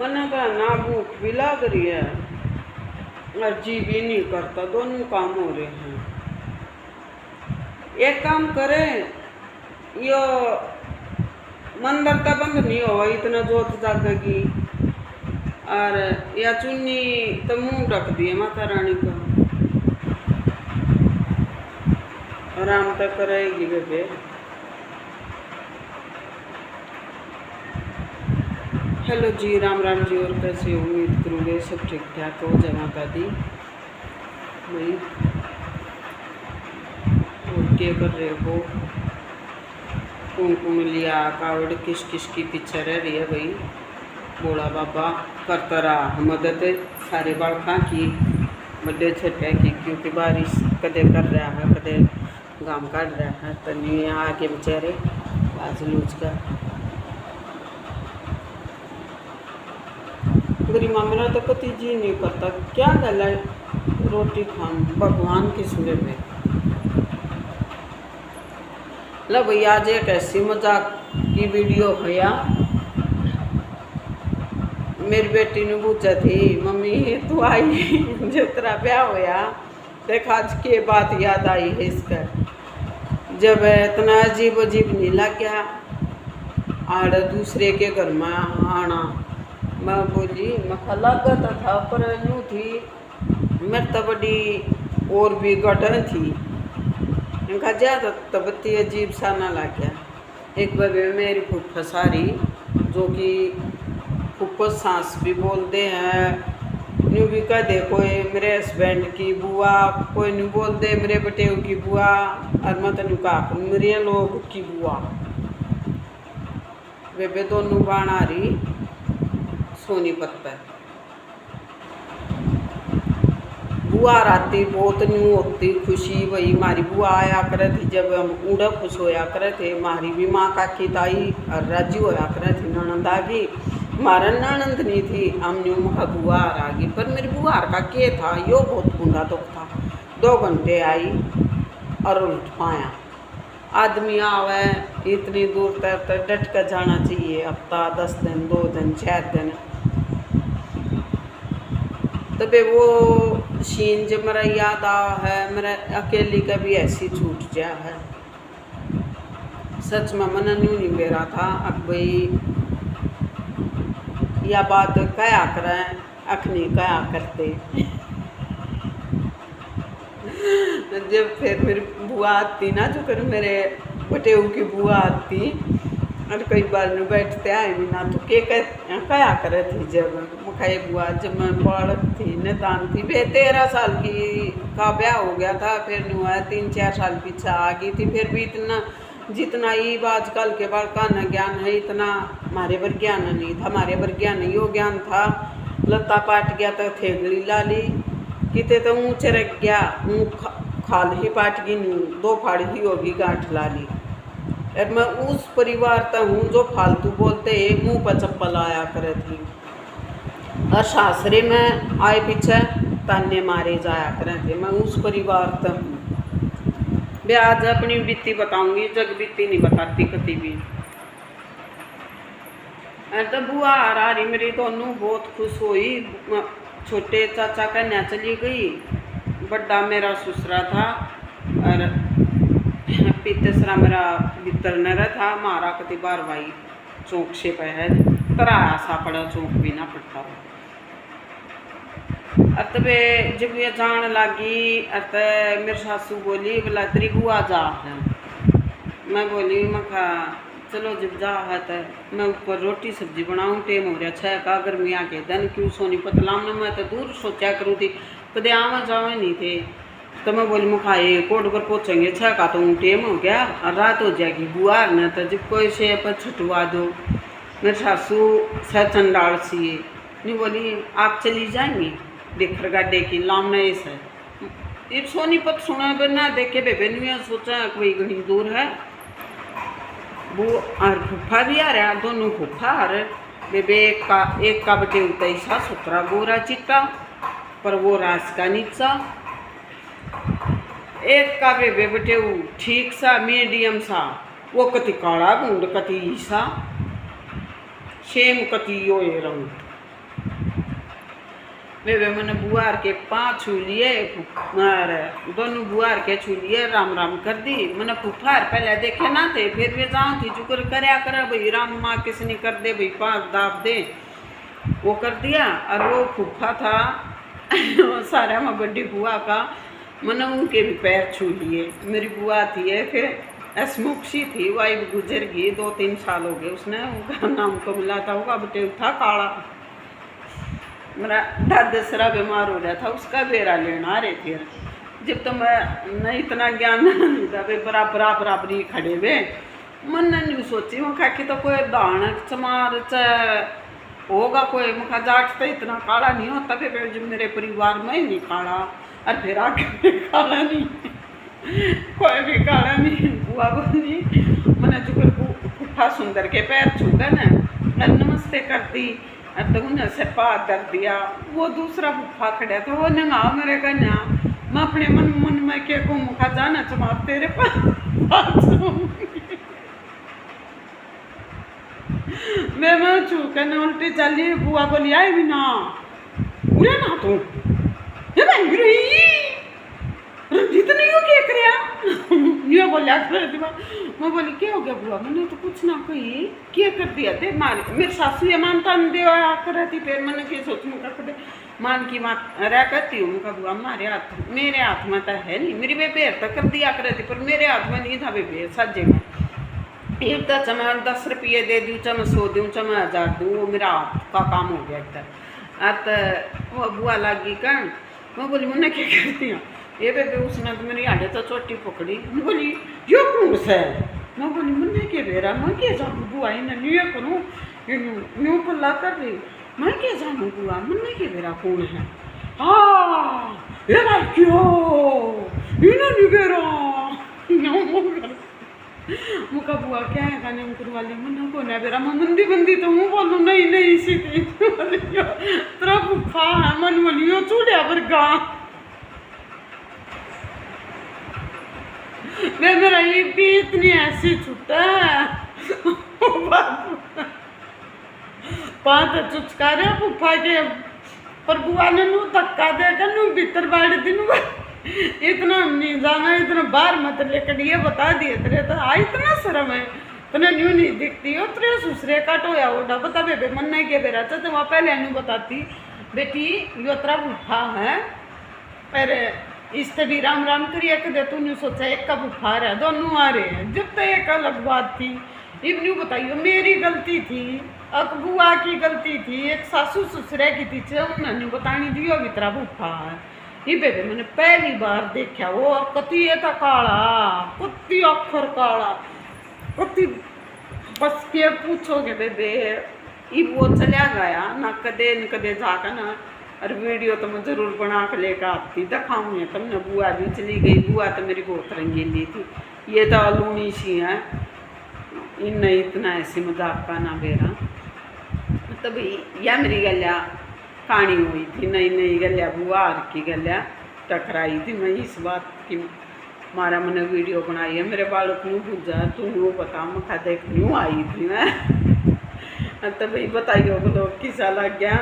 मैंने कहा ना भूख भी लग रही है और जी भी नहीं करता, दोनों काम हो रहे हैं। एक काम करें, यो मंदिर तो बंद नहीं होगा, इतना जोत जागेगी, और या चुन्नी तो मुंह ढक दिए माता रानी का, आराम तो करेगी बेबे। हेलो जी, राम राम जी, और कैसे उम्मीद करूँगे सब ठीक ठाक हो। जय माता दी भाई, और क्या कर रहे हो? कुमकुम लिया कावड़ किस किस की पीछे रह रही है भाई। भोला बाबा करता रहा मदद सारे बालका की, बड़े छोटे की, क्योंकि बारिश कदे कर रहा है कदे गाम काट रहा है, तो नहीं आगे बेचारे आज लूच का गरीमा मेरा तो कति जी नहीं करता, क्या गल है रोटी खान भगवान की सूर्य में। लो भैया, आज एक ऐसी मजाक की वीडियो भैया, मेरी बेटी ने पूछा थी मम्मी तू आई जब तेरा ब्याह होया, देख आज के बात याद आई है इसका, जब इतना अजीब अजीब नहीं लग गया और दूसरे के घर में आना। मैं बोली मैं लागत था पर यूँ थी मैं तो बड़ी और भी गठन थी, इनका ज़्यादा तबत्ती अजीब सा ना लग गया। एक बार मेरी फुफ्फा सारी, जो कि फुफ्फा सांस भी बोलते हैं, न्यू भी कह दे कोई मेरे हस्बैंड की बुआ, कोई न्यू बोल दे मेरे बटेव की बुआ, और मत न्यू कहा मेरे लोग की बुआ। वे दोनों बाण आ रही सोनीपत पर। बुआ राती बहुत न्यू होती खुशी, वही हमारी बुआ आया करे थी, जब हम ऊँड़ा खुश होया करे थे। हमारी भी माँ काकी ताई और राजी होया करे थी, ननंद आ गई, हमारा ननंद नहीं थी, हम न्यू मुखा बुआ आ गई। पर मेरी बुआ का के था यो बहुत बूंदा दुख था। 2 घंटे आई और उल्ट पाया, आदमी आवे इतनी दूर तक तो डट कर जाना चाहिए, हफ्ता 10 दिन 2 दिन 4 दिन। तबे वो सीन जब मेरा याद आ है, मेरा अकेली का भी ऐसी छूट जा है। सच में मन न्यू नहीं मेरा था अब भाई या बात क्या करें, अखनी क्या करते। जब फिर मेरी बुआ आती ना, जो कर मेरे बटेऊ की बुआ आती, और कई बार में बैठते आए भी ना, तो क्या करे थी जब मुखाई बुआ, जब मैं बड़ थी नदान थी, वे 13 साल की का ब्याह हो गया था, फिर न्यू है 3-4 साल पीछे आ गई थी। फिर भी इतना जितना ये आजकल के बालका न ज्ञान है, इतना हमारे पर ज्ञान नहीं था। हमारे पर ज्ञान यो ज्ञान था, लत्ता पाट गया तो थेगड़ी ला ली, किते तो ऊँचे रख गया मुँह खाल ही पाट गई, 2 फाड़ी ही होगी गांठ ला ली। और मैं उस परिवार तक हूँ जो फालतू बोलते मुंह पर चप्पल आया करे थी, और सासरे में आए पीछे ताने मारे जाया करे थे। मैं उस परिवार तक हूँ। मैं आज अपनी बीती बताऊंगी, जग बीती नहीं बताती कभी भी। तो बुआ आ रही मेरी, दोनों बहुत खुश हुई। छोटे चाचा कन्या चली गई, बड़ा मेरा ससुरा था, और तीसरा मेरा भीतर नरा था। मारा कति बार भाई चौक से पे है, तराया सा पड़ा चौक भी ना पड़ता। अतबे जब ये जान लगी, अत मेरी सासू बोली बोला तेरी बुआ जा है। मैं बोली मखा चलो जब जा है तो मैं ऊपर रोटी सब्जी बनाऊँ, टेम हो रहा 6 का, गर्मी आके दिन क्यों सोनीपत लाऊँ, मैं तो दूर सोचा करूँ थी, कदे आवा जावे नहीं थे। तो मैं बोली मुखाए कोट पर पहुँचेंगे 6 का, तो टेम हो गया और रात हो जाएगी। बुआ न तो जब कोई से पर छुटवा दो। मेरे सासू सह चंडाल सी नहीं बोली आप चली जाएंगी देखर गाडे की लामना है। ये सोनीपत सुना बिना देखे बेबे नहीं सोचा कोई घनी दूर है। वो और फुफा भी आ रहा, दोनों फुफा आ रहे बेबे। एक का बटे उतैसा 17 गोरा चिट्टा, पर वो रास का नीचा। एक का बेबे बटे ठीक सा मीडियम सा, वो कति काला बूंद कति ईसा, सेम कति यो रंग। वे मैंने बुआर के पाँच छू लिए और दोनों बुआर के छू लिए, राम राम कर दी। मैंने फुफार पहले देखे ना थे, फिर वे जाऊँ थी जुकर करया कर भाई राम माँ किसने कर दे भाई पाँच दाब दे, वो कर दिया। और वो फूफा था सारा में बड़ी बुआ का, मैंने उनके भी पैर छू लिए। मेरी बुआ थी एक हसमुखी थी, वाइफ गुजर गई 2-3 साल हो गए, उसने उनका नाम तो मिला था, उसका बेटे था काला। मेरा दादसरा बीमार हो रहा था, उसका बेरा लेना आ रहे थे। जब तो मैं इतना ज्ञान नहीं था, वे बराबरी खड़े हुए। मन नहीं सोची मुखा कि तो कोई दान चमार होगा कोई, मुखा जाट तो इतना काला नहीं होता। फिर जो मेरे परिवार में ही नहीं काला, और फिर आगे काला नहीं कोई भी काला नहीं। बुआ बोली मैंने चुकर पुट्ठा सुंदर के पैर छूगा ना, नमस्ते करती, अब तो उन्हें से पार कर दिया। वो दूसरा फुफा खड़ा था, वो नंगा मेरे कन्या, मैं अपने मन में के को मुखा जाना चमा तेरे पास मैं छूकर न उल्टी चली। बुआ बोली आई भी ना बुरा ना तू ये बन रही रंजीत नहीं हो क्या कर ये बोलिया मैं बोली क्या हो गया बुआ, मैंने तो कुछ ना कही, क्या कर दिया थे मार मेरी सासू ये मानता देवा कर रही थी। फिर मैंने क्या सोच मुका कर मान की माँ रह करती हूँ, मुका बुआ मेरे हाथ में तो है नहीं, मेरी बेबेर तो कर दिया कर रही थी, पर मेरे हाथ में नहीं था बेबेर सज्जे में। एक तो चमा 10 रुपये दे दूँ, चमा 100 दूँ, चमा 1000 दूँ, वो मेरा हाथ का काम हो गया एक तो वो बुआ लगी कर। मैं बोली मैंने क्या करती हूँ ये बेबे, उसने तो मेरी आड़े तो चोटी पकड़ी। मैं बोली यो कौन सा है, मैं बोली मैंने क्या बेरा, मैं क्या जानूँ बुआ इन्हें ये करूँ न्यू पल्ला कर रही, मैं क्या जानूँ बुआ मैंने क्या बेरा कौन है। हाँ ये भाई क्यों इन्हें नहीं बेरा मुका बुआ क्या है खाने मुकर वाली मना को ना बेरा, मैं मंदी बंदी तो हूँ बोलूँ नहीं नहीं इसी तेरा भूखा है मन बोलियो चूड़िया पर गा मैं मेरा ये भी इतनी ऐसी छुट्टा है पाँच चुचकारे फूफा के, पर बुआ ने नू धक्का देकर नू भीतर बाड़ दी नू इतना नहीं जाना, इतना बाहर मत लेकर ये बता दिए तेरे तो आ इतना शर्म है तने न्यू नहीं दिखती हो तेरे सुसरे काटोया ओडा बता बेबे मन नहीं के बेरा तो वहाँ पहले न्यू बताती बेटी यो तेरा भूखा है, पर इस तभी राम राम करिए कदे तू न्यू सोचा एक का भूखा रहा दोनों आ रहे हैं, जब तक एक अलग बात थी। इब न्यू बताइयो मेरी गलती थी, बुआ की गलती थी, एक सासू ससुरे की थी, उन्होंने बतानी दियो भी तेरा भूखा है। ये बेबे मैंने पहली बार देखा वो कति ये था काला कुत्ती अक्षर काला कुत्ती बस के पूछोगे बेबे इब वो चला गया ना कदे जाकर ना, और वीडियो तो मैं जरूर बना कर लेकर आती दिखाऊंगी तुमने। बुआ भी चली गई, बुआ तो मेरी बहुत रंगीली थी, ये तो लूनी सी है इन इतना ऐसी मजाक का ना बेरा। तब यह मेरी गलिया कहानी हुई थी, नई गलिया बुआ की गलिया टकराई थी। मैं इस बात की मारा मैंने वीडियो बनाई है, मेरे बालक न्यू पूछा तू न्यू बता मैं देख न्यू आई थी मैं तो भाई बताइए लोग किसा लग गया।